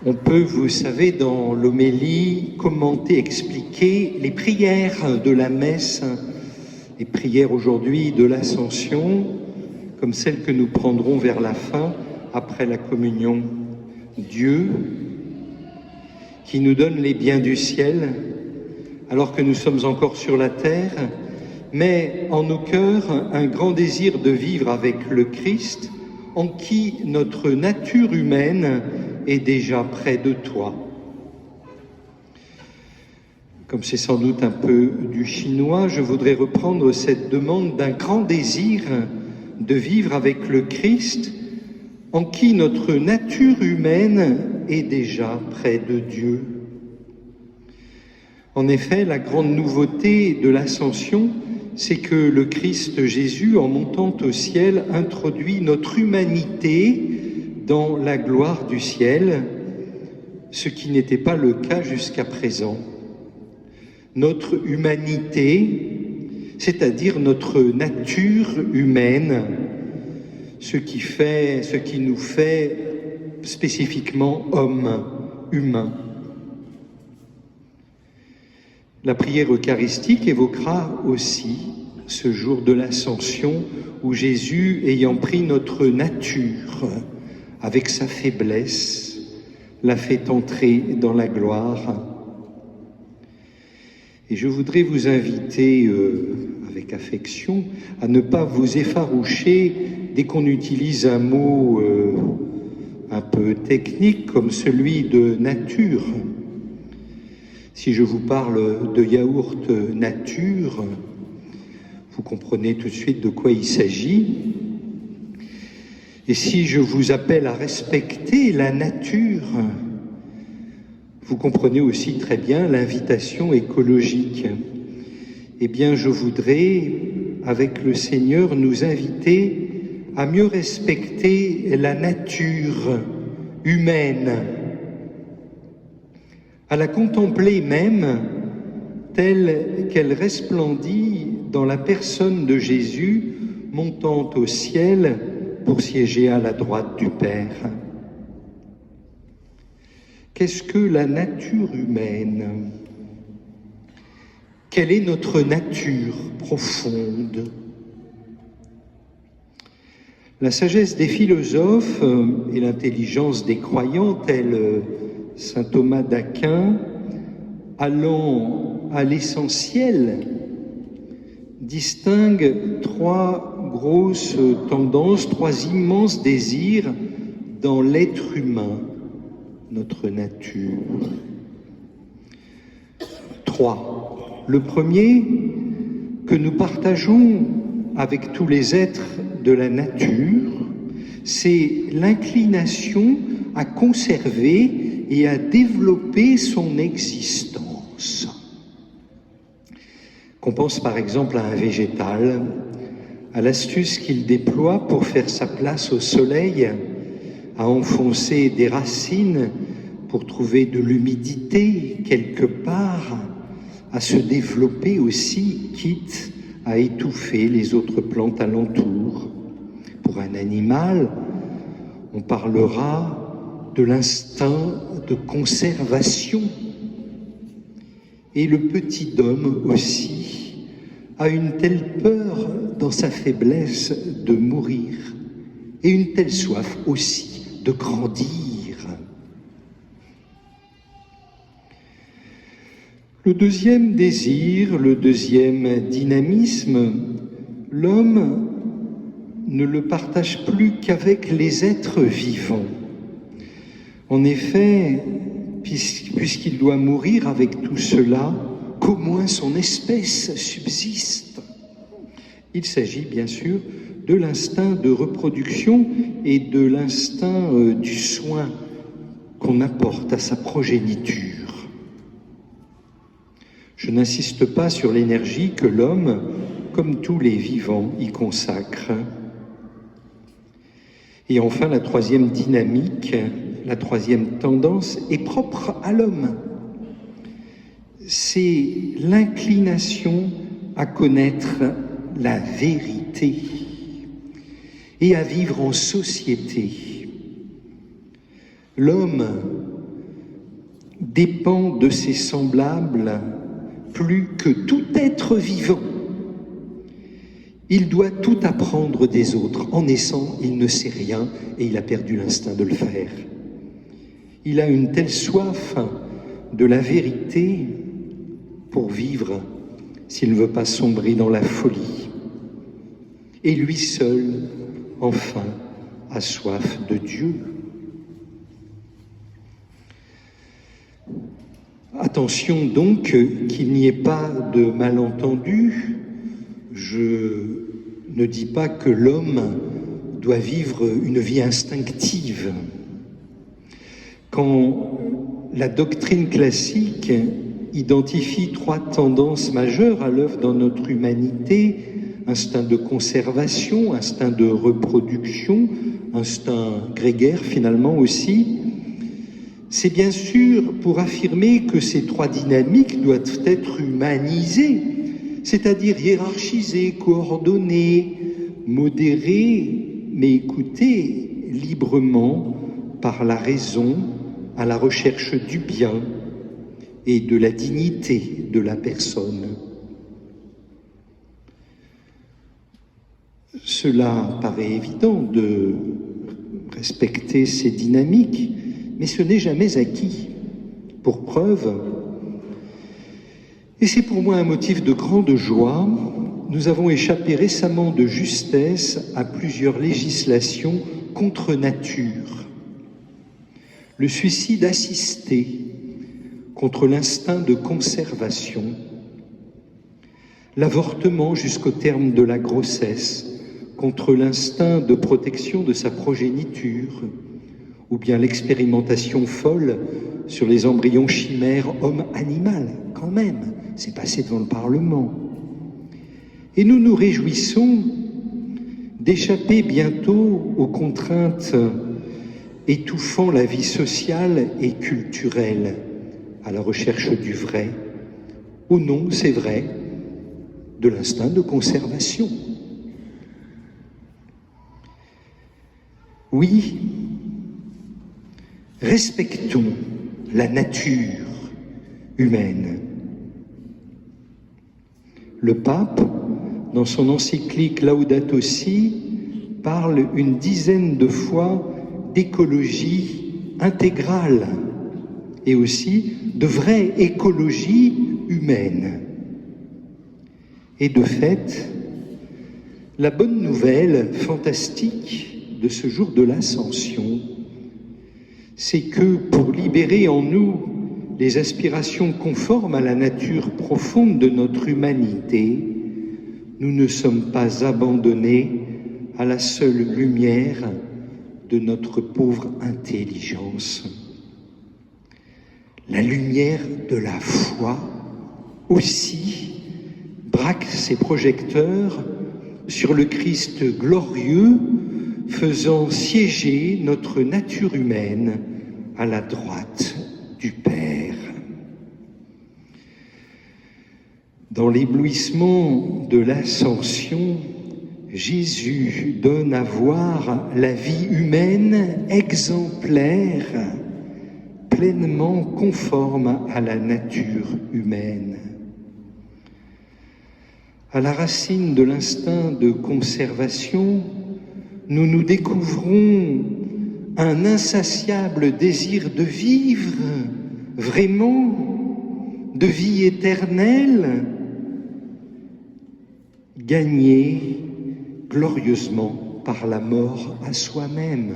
On peut, vous savez, dans l'homélie, commenter, expliquer les prières de la messe, les prières aujourd'hui de l'Ascension, comme celles que nous prendrons vers la fin, après la communion. Dieu, qui nous donne les biens du ciel, alors que nous sommes encore sur la terre, met en nos cœurs un grand désir de vivre avec le Christ, en qui notre nature humaine est déjà près de toi. Comme c'est sans doute un peu du chinois, je voudrais reprendre cette demande d'un grand désir de vivre avec le Christ, en qui notre nature humaine est déjà près de Dieu. En effet, la grande nouveauté de l'Ascension, c'est que le Christ Jésus, en montant au ciel, introduit notre humanité dans la gloire du ciel, ce qui n'était pas le cas jusqu'à présent. Notre humanité, c'est-à-dire notre nature humaine, ce qui nous fait spécifiquement hommes, humains. La prière eucharistique évoquera aussi ce jour de l'Ascension où Jésus, ayant pris notre nature avec sa faiblesse, l'a fait entrer dans la gloire. Et je voudrais vous inviter, avec affection, à ne pas vous effaroucher dès qu'on utilise un mot un peu technique comme celui de nature. Si je vous parle de yaourt nature, vous comprenez tout de suite de quoi il s'agit. Et si je vous appelle à respecter la nature, vous comprenez aussi très bien l'invitation écologique. Eh bien, je voudrais, avec le Seigneur, nous inviter à mieux respecter la nature humaine, à la contempler même telle qu'elle resplendit dans la personne de Jésus montant au ciel pour siéger à la droite du Père. Qu'est-ce que la nature humaine? Quelle est notre nature profonde? La sagesse des philosophes et l'intelligence des croyants, tels saint Thomas d'Aquin, allant à l'essentiel, distingue trois grosses tendances, trois immenses désirs dans l'être humain, notre nature. Trois. Le premier, que nous partageons avec tous les êtres de la nature, c'est l'inclination à conserver et à développer son existence. Qu'on pense par exemple à un végétal, à l'astuce qu'il déploie pour faire sa place au soleil, à enfoncer des racines pour trouver de l'humidité quelque part, à se développer aussi, quitte à étouffer les autres plantes alentour. Pour un animal, on parlera de l'instinct de conservation. Et le petit homme aussi a une telle peur dans sa faiblesse de mourir et une telle soif aussi de grandir. Le deuxième désir, le deuxième dynamisme, l'homme ne le partage plus qu'avec les êtres vivants. En effet, puisqu'il doit mourir avec tout cela, qu'au moins son espèce subsiste. Il s'agit bien sûr de l'instinct de reproduction et de l'instinct du soin qu'on apporte à sa progéniture. Je n'insiste pas sur l'énergie que l'homme, comme tous les vivants, y consacre. Et enfin, la troisième dynamique, la troisième tendance est propre à l'homme. C'est l'inclination à connaître la vérité et à vivre en société. L'homme dépend de ses semblables plus que tout être vivant. Il doit tout apprendre des autres. En naissant, il ne sait rien et il a perdu l'instinct de le faire. Il a une telle soif de la vérité pour vivre s'il ne veut pas sombrer dans la folie. Et lui seul, enfin, a soif de Dieu. Attention donc qu'il n'y ait pas de malentendu. Je ne dis pas que l'homme doit vivre une vie instinctive. Quand la doctrine classique identifie 3 tendances majeures à l'œuvre dans notre humanité, instinct de conservation, instinct de reproduction, instinct grégaire finalement aussi, c'est bien sûr pour affirmer que ces 3 dynamiques doivent être humanisées, c'est-à-dire hiérarchisées, coordonnées, modérées, mais écoutées librement par la raison à la recherche du bien et de la dignité de la personne. Cela paraît évident de respecter ces dynamiques, mais ce n'est jamais acquis. Pour preuve, et c'est pour moi un motif de grande joie, nous avons échappé récemment de justesse à plusieurs législations contre nature. Le suicide assisté contre l'instinct de conservation, l'avortement jusqu'au terme de la grossesse contre l'instinct de protection de sa progéniture, ou bien l'expérimentation folle sur les embryons chimères homme-animal, quand même, c'est passé devant le Parlement. Et nous nous réjouissons d'échapper bientôt aux contraintes étouffant la vie sociale et culturelle, à la recherche du vrai, au nom, c'est vrai, de l'instinct de conservation. Oui, respectons la nature humaine. Le pape, dans son encyclique Laudato Si, parle une dizaine de fois d'écologie intégrale et aussi de vraie écologie humaine. Et de fait, la bonne nouvelle fantastique de ce jour de l'Ascension, c'est que pour libérer en nous les aspirations conformes à la nature profonde de notre humanité, nous ne sommes pas abandonnés à la seule lumière de notre pauvre intelligence. La lumière de la foi aussi braque ses projecteurs sur le Christ glorieux, faisant siéger notre nature humaine à la droite du Père. Dans l'éblouissement de l'Ascension, Jésus donne à voir la vie humaine exemplaire, pleinement conforme à la nature humaine. À la racine de l'instinct de conservation, nous nous découvrons un insatiable désir de vivre, vraiment, de vie éternelle, gagné glorieusement par la mort à soi-même.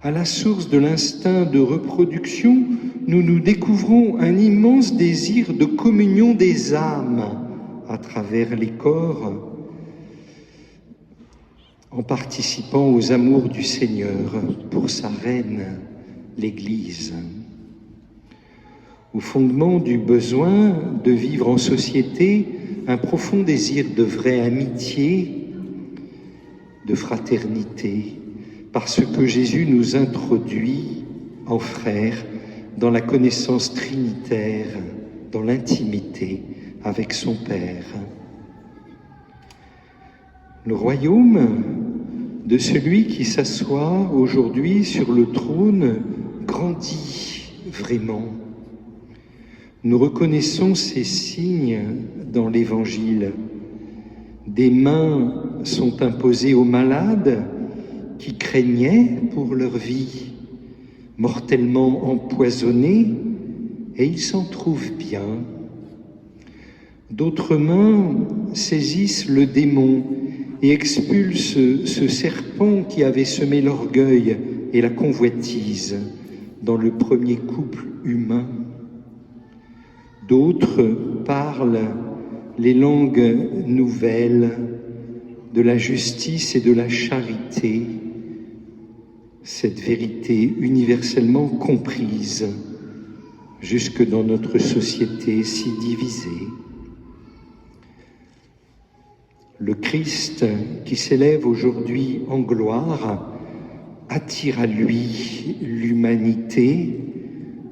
À la source de l'instinct de reproduction, nous nous découvrons un immense désir de communion des âmes à travers les corps, en participant aux amours du Seigneur pour sa reine, l'Église. Au fondement du besoin de vivre en société, un profond désir de vraie amitié, de fraternité, parce que Jésus nous introduit en frères dans la connaissance trinitaire, dans l'intimité avec son Père. Le royaume de celui qui s'assoit aujourd'hui sur le trône grandit vraiment. Nous reconnaissons ces signes dans l'Évangile. Des mains sont imposées aux malades qui craignaient pour leur vie, mortellement empoisonnés, et ils s'en trouvent bien. D'autres mains saisissent le démon et expulsent ce serpent qui avait semé l'orgueil et la convoitise dans le premier couple humain. D'autres parlent les langues nouvelles de la justice et de la charité, cette vérité universellement comprise jusque dans notre société si divisée. Le Christ qui s'élève aujourd'hui en gloire attire à lui l'humanité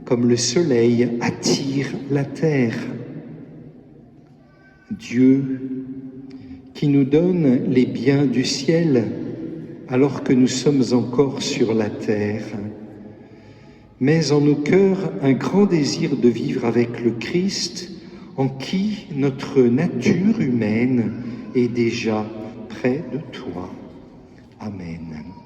comme le soleil attire la terre. Dieu qui nous donne les biens du ciel alors que nous sommes encore sur la terre, mais en nos cœurs un grand désir de vivre avec le Christ en qui notre nature humaine est déjà près de toi. Amen.